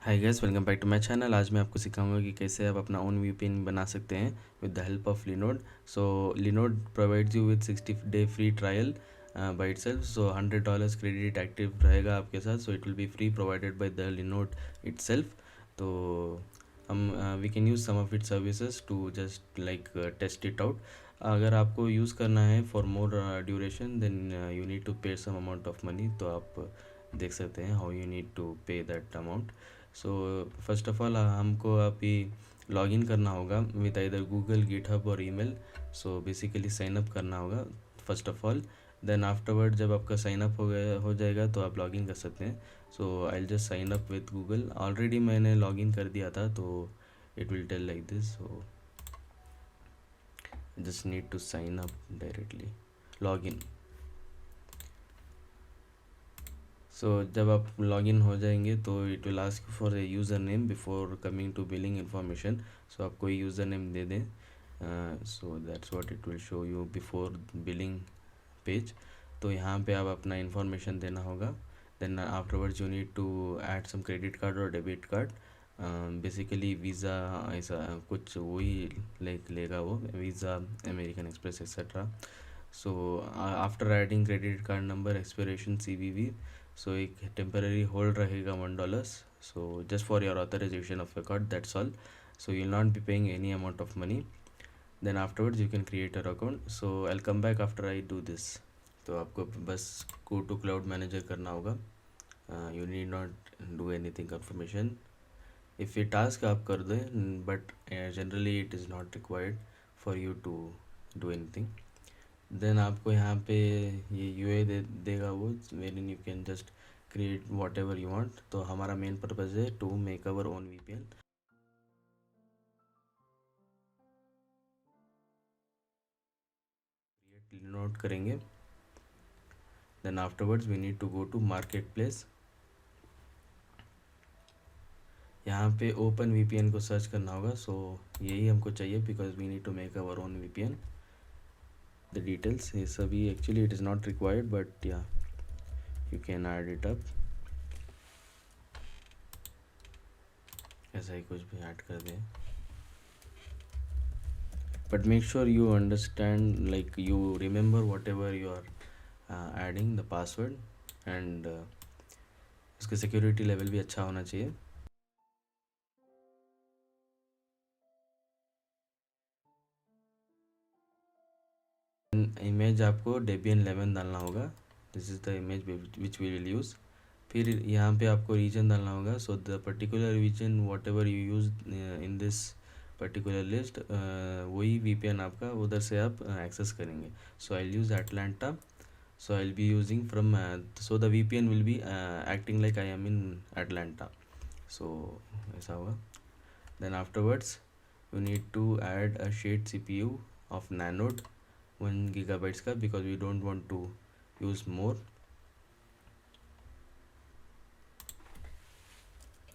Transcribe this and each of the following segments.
Hi guys, welcome back to my channel. आज मैं आपको सिखाऊंगा कि कैसे आप अपना ओन वीपीएन बना सकते हैं with the help of Linode. So Linode provides you with 60 day free trial by itself. So $100 credit active रहेगा आपके साथ। So it will be free provided by the Linode itself. तो हम we can use some of it services to just like test it out. अगर आपको use करना है for more duration then you need to pay some amount of money. तो आप देख सकते हैं how you need to pay that amount. So first of all हमको अभी लॉगिन करना होगा विद आइदर गूगल, गिटहब और email. So basically sign up करना होगा first of all. Then afterward जब आपका साइन अप हो जाएगा तो आप लॉगिन कर सकते हैं। So I just sign up with Google. Already मैंने लॉगिन कर दिया था तो it will tell like this. So just need to sign up directly login. So जब आप लॉगिन हो जाएंगे तो it will ask for a user name before coming to billing information. So आप कोई यूज़र नेम दे दें। So that's what it will show you before billing page. तो यहाँ पे आप अपना इन्फॉर्मेशन देना होगा। Then afterwards you need to add some credit card और डेबिट कार्ड। बेसिकली वीज़ा ऐसा कुछ वही लेगा वो, Visa, American Express etcetera. So after adding credit card number, expiration, CVV, so एक टेम्पररी होल्ड रहेगा $1। So just for your authorisation of a card, that's all. So you will not be paying any amount of money. Then afterwards you can create a account. So I will come back after I do this. तो आपको बस go to cloud manager करना होगा। You need not do anything confirmation. If ये task आप कर दें, but generally it is not required for you to do anything. Then आपको यहाँ पे ये यूए देगा वो, wherein you can just create whatever you want. तो हमारा मेन पर्पज़ है to make our own VPN. Create note करेंगे। Then afterwards we need to go to marketplace. यहाँ पे ओपन वीपीएन को सर्च करना होगा। सो यही हमको चाहिए because we need to make our own VPN. The details ये सभी actually it is not required, but या you can add it up. ऐसा ही कुछ भी ऐड कर दें, but make sure you understand, like you remember whatever you are adding the password, and उसका सिक्योरिटी लेवल भी अच्छा होना चाहिए। इमेज आपको Debian 11 डालना होगा। This is the image which we will use. फिर यहाँ पे आपको रीजन डालना होगा। So the particular region whatever you use in this particular list, वही VPN आपका उधर से आप एक्सेस करेंगे। So I use Atlanta. So I'll be using from so the VPN will be acting like I am in Atlanta. So ऐसा होगा। Then afterwards you need to add a shared CPU of Nanode 1 GB का, because we don't want to use more,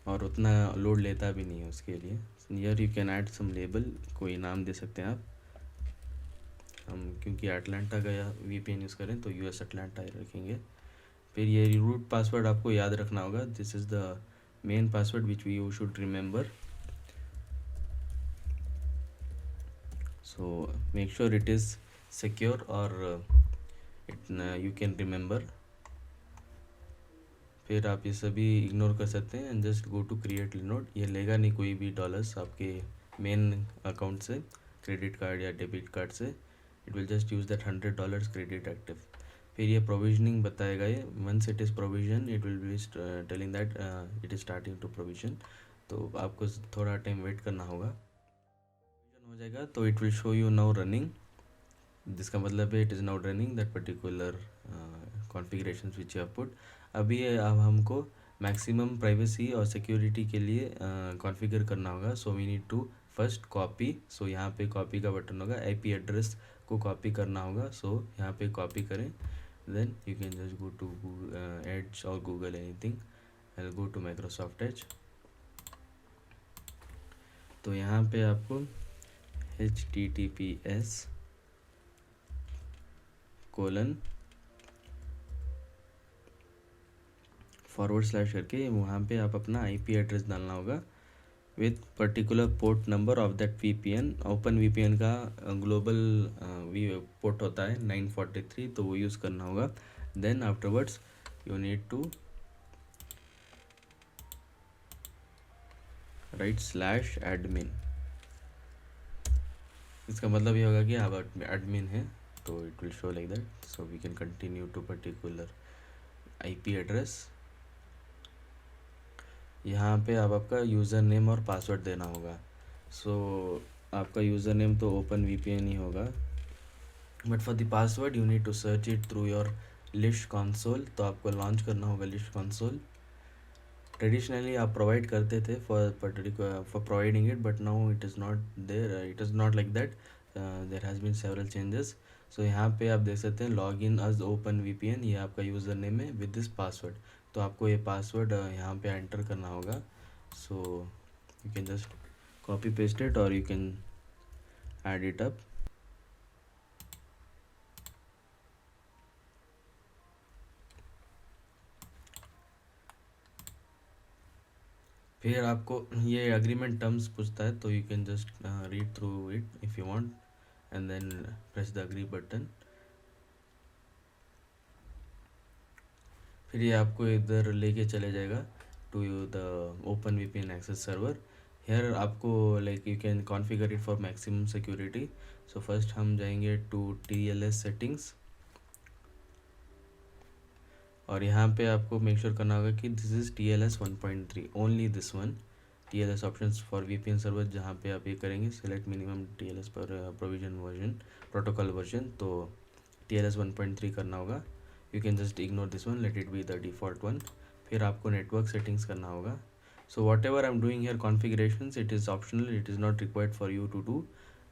और उतना load लेता भी नहीं है उसके लिए। Here you can add some label, कोई नाम दे सकते हैं आप। हम क्योंकि अटलांटा का VPN यूज़ करें तो US अटलांटा रखेंगे। फिर ये रूट पासवर्ड आपको याद रखना होगा। This is the main password which we you should remember. So make sure it is secure और इट यू कैन रिमेंबर। फिर आप ये सभी इग्नोर कर सकते हैं and just go to create Linode. ये लेगा नहीं कोई भी डॉलर्स आपके मेन अकाउंट से, क्रेडिट कार्ड या डेबिट कार्ड से। It will just use that $100 credit active. फिर ये प्रोविजनिंग बताएगा। ये once it is provision it will be telling that it is starting to provision. तो आपको थोड़ा टाइम वेट करना होगा। प्रोविजन हो जाएगा तो it will show you now running. जिसका मतलब है it is now running that particular configuration which you have put. अभी अब हमको मैक्सिमम प्राइवेसी और सिक्योरिटी के लिए कॉन्फ़िगर करना होगा। So we need to first copy. So यहाँ पे कॉपी का बटन होगा, IP एड्रेस को कॉपी करना होगा। सो यहाँ पे कॉपी करें। Then you can just go to Edge और Google anything. I will go to Microsoft Edge. तो यहाँ पे आपको HTTPS:// फॉरवर्ड स्लैश करके वहाँ पे आप अपना आईपी एड्रेस डालना होगा with particular port number of that VPN. Open VPN का ग्लोबल पोर्ट होता है 943, तो वो यूज़ करना होगा। Then afterwards you need to write slash admin. इसका मतलब ये होगा कि आप एडमिन है, तो it will show like that. So we can continue to particular IP address. यहाँ पे आप आपका यूज़र नेम और पासवर्ड देना होगा। सो आपका यूज़र नेम तो ओपन वीपीएन ही होगा, but for the password you need to search it through your list console. तो आपको लॉन्च करना होगा लिस्ट कंसोल। ट्रेडिशनली आप प्रोवाइड करते थे for providing it, but now it is not there, it is not like that, there has been several changes. So यहाँ पे आप देख सकते हैं log in as open VPN, ये आपका यूज़र नेम है विद दिस पासवर्ड। तो आपको ये पासवर्ड यहाँ पे एंटर करना होगा। So you can just copy paste it और you can add it up. फिर आपको ये अग्रीमेंट टर्म्स पूछता है, तो you can just read through it if you want and then press the agree button. फिर ये आपको इधर लेके चले जाएगा to the open VPN access server. Here आपको like you can configure it for maximum security. So first हम जाएंगे टू टीएलएस सेटिंग्स, और यहाँ पे आपको मेक श्योर करना होगा कि this is TLS 1.3, only this one. TLS options for VPN server, जहाँ पे आप ये करेंगे सिलेक्ट मिनिमम TLS पर प्रोविजन वर्जन प्रोटोकॉल वर्जन, तो TLS 1.3 करना होगा। You can just ignore this one, let it be the default one. फिर आपको नेटवर्क सेटिंग्स करना होगा। So whatever I am doing here configurations, it is optional, it is not required for you to do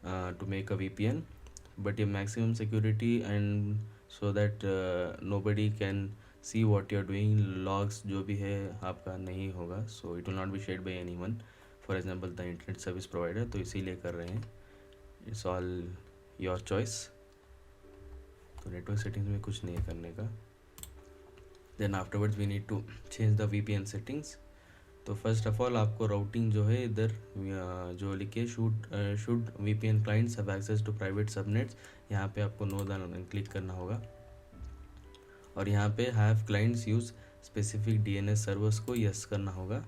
to make a VPN, but your maximum security and so that nobody can see what you're doing, logs जो भी है आपका नहीं होगा, so it will not be shared by anyone, for example the internet service provider, तो इसीलिए कर रहे हैं। it's all your choice। तो नेटवर्क सेटिंग्स में कुछ नहीं है करने का। then afterwards we need to change the VPN settings। तो फर्स्ट ऑफ ऑल आपको राउटिंग जो है इधर जो लिखे should VPN clients have access to private subnets, यहाँ पे आपको नो डालना क्लिक करना होगा, और यहाँ पे have clients use specific DNS servers को यस करना होगा,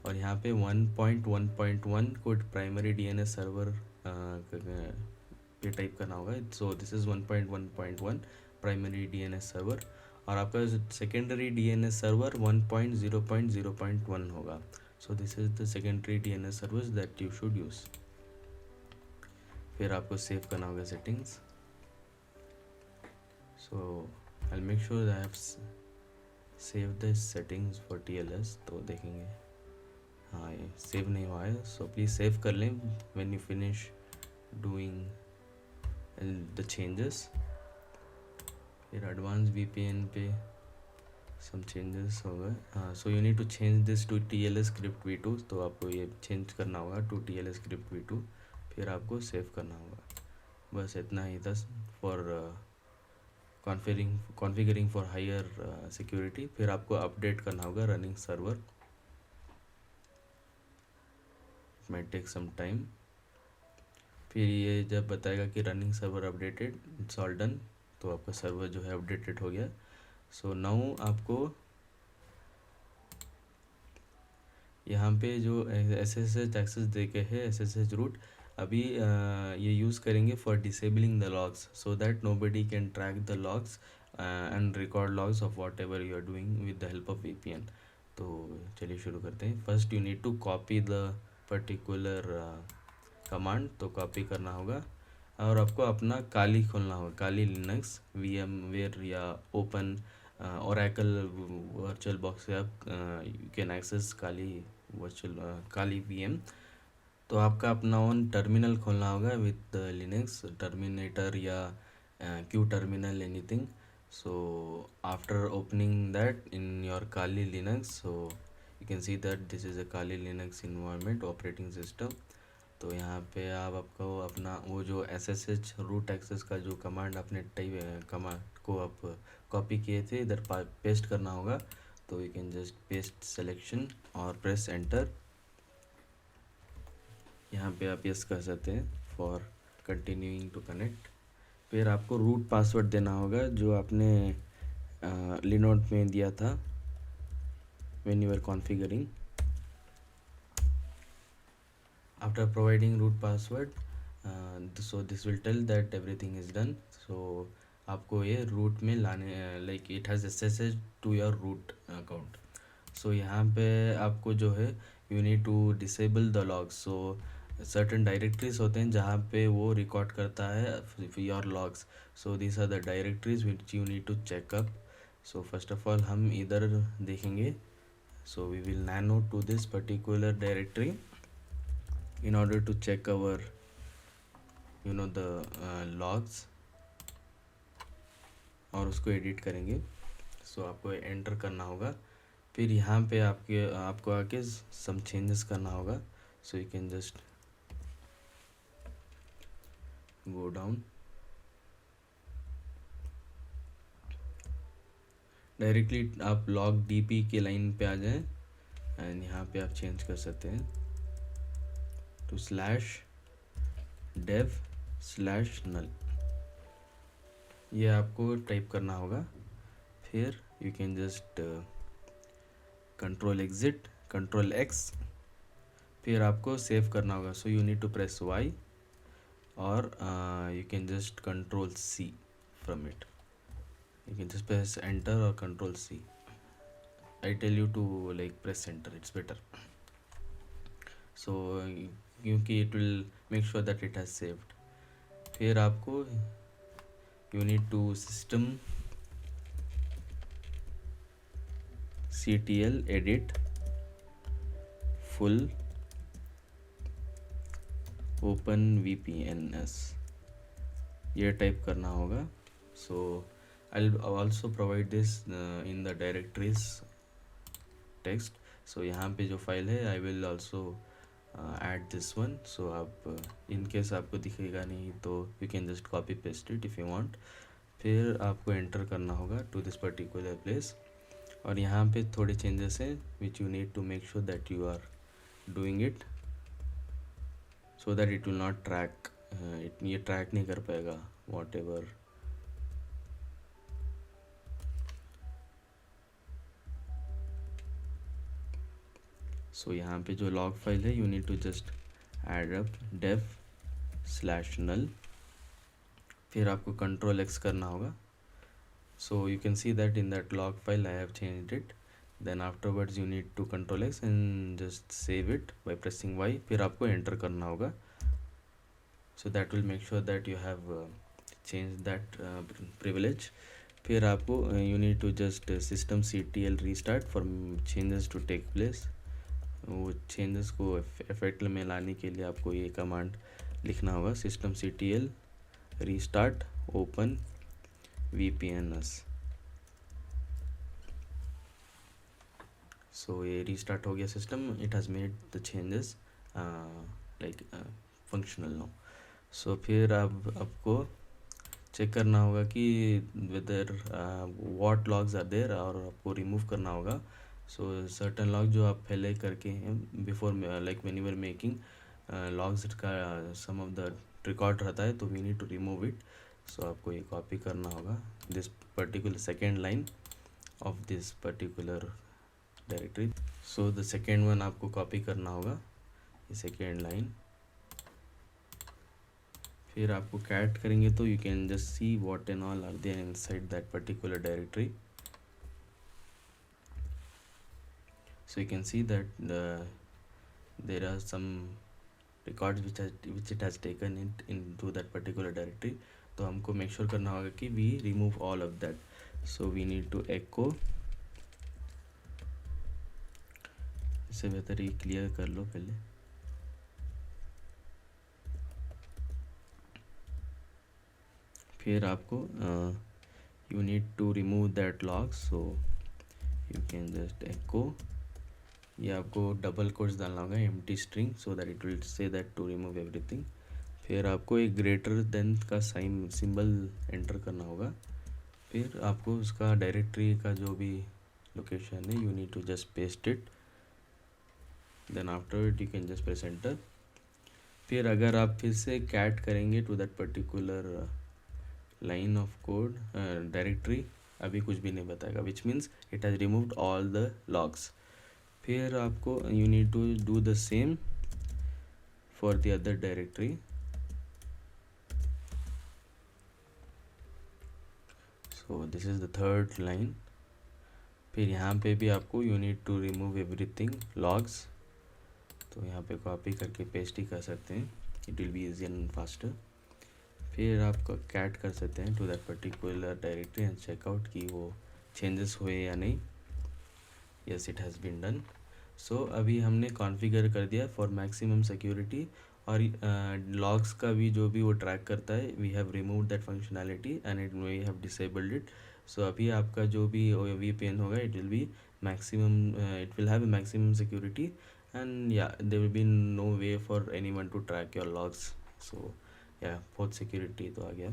और यहाँ पे 1.1.1 को प्राइमरी DNS सर्वर पे टाइप करना होगा। सो this is 1.1.1 primary DNS server, और आपका सेकेंडरी DNS सर्वर 1.0.0.1 होगा। सो this is the secondary DNS servers that you should use. फिर आपको सेव करना होगा settings. So I make sure I have save the settings for TLS, तो देखेंगे हाँ ये सेव नहीं हुआ है, सो प्लीज़ सेव कर लें when you finish doing the changes. फिर एडवांस VPN पे सम चेंजेस हो गए। हाँ, so you need to change this to TLS script V2, तो आपको ये चेंज करना होगा टू TLS स्क्रिप्ट V2, फिर आपको सेव करना होगा। बस इतना ही था for configuring for higher security. फिर आपको अपडेट करना होगा running server, might take some time. फिर ये जब बताएगा कि running server updated, it's all done, तो आपका सर्वर जो है अपडेटेड हो गया। सो नाउ आपको यहाँ पे जो SSH एक्सेस दे के है SSH रूट, अभी ये यूज़ करेंगे for disabling the logs, so that nobody can track the logs and record logs of whatever you are doing with the help of VPN। तो चलिए शुरू करते हैं। First you need to copy the particular command, तो copy करना होगा, और आपको अपना काली खोलना होगा, काली लिनक्स VMware या ओपन ओरेकल वर्चुअल बॉक्स से आप you can access Kali virtual Kali VM। तो आपका अपना ओन टर्मिनल खोलना होगा विथ लिनक्स टर्मिनेटर या Q terminal anything. So after opening that in your Kali Linux, so you can see that this is a Kali Linux environment operating system. तो यहाँ पे आप आपको अपना वो जो SSH रूट एक्सेस का जो कमांड आपने टाइप कमांड को आप कॉपी किए थे इधर पेस्ट करना होगा, तो you can just paste selection और प्रेस एंटर। यहाँ पे आप यस कर सकते हैं फॉर कंटिन्यूइंग टू कनेक्ट। फिर आपको रूट पासवर्ड देना होगा जो आपने लिनोड में दिया था when you are configuring. After providing root password, so this will tell that everything is done. So आपको ये रूट में लाने like it has access to your root account. So यहाँ पे आपको जो है you need to disable the logs. So certain directories होते हैं जहाँ पे वो रिकॉर्ड करता है your logs. So this are the directories which you need to check up. So first of all हम इधर देखेंगे। So we will nano to this particular directory in order to check our the logs और उसको edit करेंगे। सो आपको enter करना होगा। फिर यहाँ पे आपको आके सम चेंजेस करना होगा। So you can just go down. Directly आप लॉग डीपी के लाइन पे आ जाएं एंड यहाँ पे आप चेंज कर सकते हैं टू /dev/null। ये आपको टाइप करना होगा। फिर you can just control exit, control X. फिर आपको सेव करना होगा। So you need to press Y और you can just control C from it. You can just press enter or control C. I tell you to like press enter, it's better. So क्योंकि it will make sure that it has saved. फिर आपको you need to system ctl edit full open vpns ये type करना होगा। So I'll also provide this in the directories text. So यहाँ पे जो file है I will also add this one. So आप in case आपको दिखेगा नहीं तो you can just copy paste it if you want. फिर आपको enter करना होगा to this particular place और यहाँ पे थोड़े changes हैं which you need to make sure that you are doing it so that it will not track ये track नहीं कर पाएगा whatever। सो यहाँ पे जो लॉग फाइल है you need to just add up dev/null। फिर आपको कंट्रोल एक्स करना होगा। So you can see that in that log file I have changed it. Then afterwards you need to control X and just save it by pressing Y. फिर आपको enter करना होगा। So that will make sure that you have change that privilege. फिर आपको you need to just system ctl restart for changes to take place. वो changes को effect में लाने के लिए आपको ये कमांड लिखना होगा system ctl restart open vpns। So ये रीस्टार्ट हो गया system. It has made the changes like functional now. So फिर आपको चेक करना होगा कि whether what logs are there और आपको रिमूव करना होगा। सो सर्टन लॉग जो आप पहले करके हैं before like when you are making logs का सम ऑफ द रिकॉर्ड रहता है तो we need to remove it. So आपको ये कॉपी करना होगा this particular second line of this particular directory. So the second one आपको कॉपी करना होगा ये सेकेंड लाइन। फिर आपको कैट करेंगे तो you can just see what and all are there inside that particular directory. So you can see that there are some records which it has taken it into that particular directory। तो हमको make sure करना होगा कि we remove all of that। So we need to echo। इससे बेहतर ये clear कर लो पहले। फिर आपको you need to remove that log। So you can just echo। ये आपको डबल कोट्स डालना होगा empty string so that it will say that to remove everything. फिर आपको एक ग्रेटर देन का साइन सिंबल एंटर करना होगा। फिर आपको उसका डायरेक्टरी का जो भी लोकेशन है, you need to just paste it, then after it you can just press enter. फिर अगर आप फिर से कैट करेंगे to that particular line of code directory, अभी कुछ भी नहीं बताएगा, which means it has removed all the logs. फिर आपको you need to do the same for the other directory. So this is the third line. फिर यहाँ पे भी आपको you need to remove everything logs, तो यहाँ पे कॉपी करके पेस्ट ही कर सकते हैं, it will be easier and faster. फिर आप कैट कर सकते हैं to that particular directory and checkout कि वो चेंजेस हुए या नहीं। Yes, it has been done. So अभी हमने कॉन्फ़िगर कर दिया फॉर मैक्सिमम सिक्योरिटी, और लॉग्स का भी जो भी वो ट्रैक करता है, we have removed that functionality and it we have disabled it. So अभी आपका जो भी VPN होगा, it will B maximum, it will have a maximum security and yeah, there will be no way for anyone to track your logs. So yeah, बहुत security तो आ गया।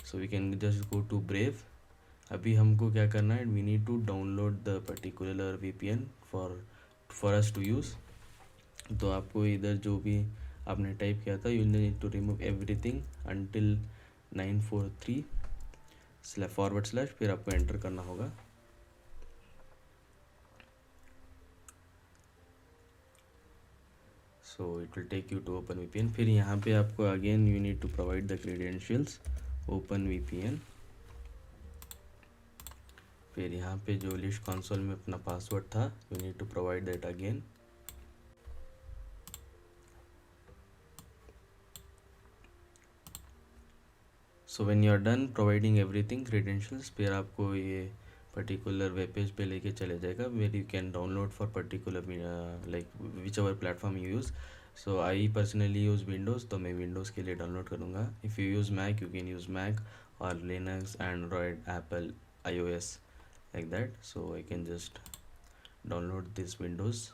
So we can just go to Brave। अभी हमको क्या करना है, we need to download the particular VPN for us to use। तो आपको इधर जो भी आपने टाइप किया था, you need to remove everything until 943// फिर आपको एंटर करना होगा। So it will take you to OpenVPN। फिर यहाँ पे आपको again you need to provide the credentials OpenVPN। फिर यहाँ पे जो लिस्ट कंसोल में अपना पासवर्ड था, you need to provide that again। So when you are done providing everything credentials, फिर आपको ये पर्टिकुलर वेब पेज पे लेके चले जाएगा, where you can download for particular like whichever platform you use. So I personally use Windows, तो मैं Windows के लिए डाउनलोड करूँगा। If you use Mac, you can use Mac और Linux, Android, Apple, iOS like that. So I can just download this Windows.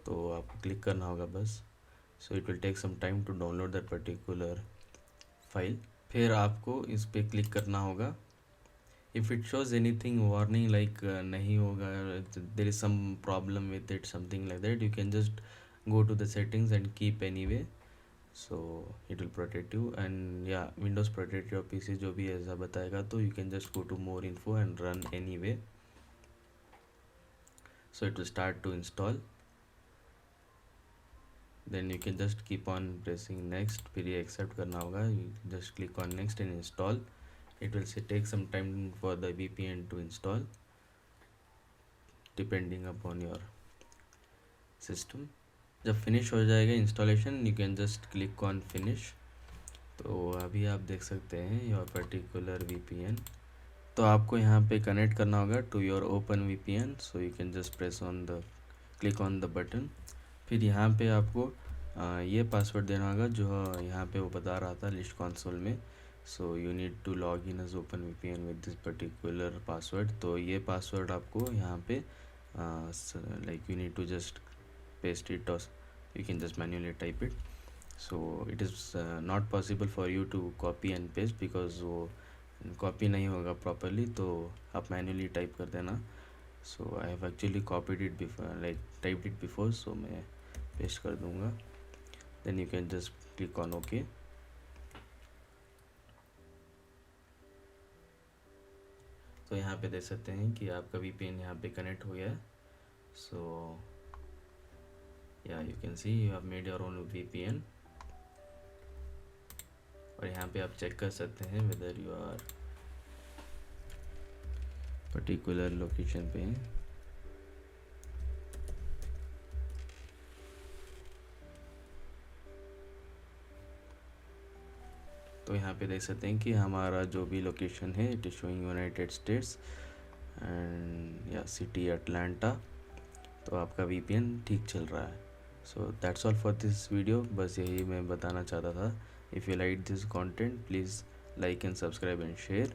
तो आपको click करना होगा बस। So it will take some time to download that particular file. फिर आपको इस पर क्लिक करना होगा। If it shows anything warning like नहीं होगा, there is some problem with it, something like that, you can just go to the settings and keep anyway, so it will protect you। and yeah, Windows protect your PC जो भी ऐसा बताएगा, तो you can just go to more info and run anyway। so it will start to install, then you can just keep on pressing next। फिर ये accept करना होगा, you just click on next and install। it will take some time for the VPN to install depending upon your system। जब finish हो जाएगा installation, you can just click on finish. तो अभी आप देख सकते हैं योर पर्टिकुलर VPN। तो आपको यहाँ पे कनेक्ट करना होगा to your open VPN। So you can just press on the click on the button. फिर यहाँ पे आपको ये पासवर्ड देना होगा जो यहाँ पे वो बता रहा था लिस्ट कंसोल में। So you need to log in as OpenVPN with this particular password. तो ये पासवर्ड आपको यहाँ पे like you need to just paste it, or you can just manually type it। so it is not possible for you to copy and paste because वो copy नहीं होगा properly, तो आप manually type कर देना। so I have actually copied it before, like typed it before, so मैं paste कर दूँगा, then you can just click on OK। तो यहाँ पे देख सकते हैं कि आपका VPN यहाँ पे कनेक्ट हो गया है। so yeah, you can see you have made your own VPN। और यहाँ पे आप चेक कर सकते हैं whether you are particular location पे हैं। तो यहाँ पे देख सकते हैं कि हमारा जो भी लोकेशन है, it is showing United states and या सिटी अटलांटा। तो आपका VPN ठीक चल रहा है। So that's all for this video, बस यही मैं बताना चाहता था। If you like this content, please like and subscribe and share.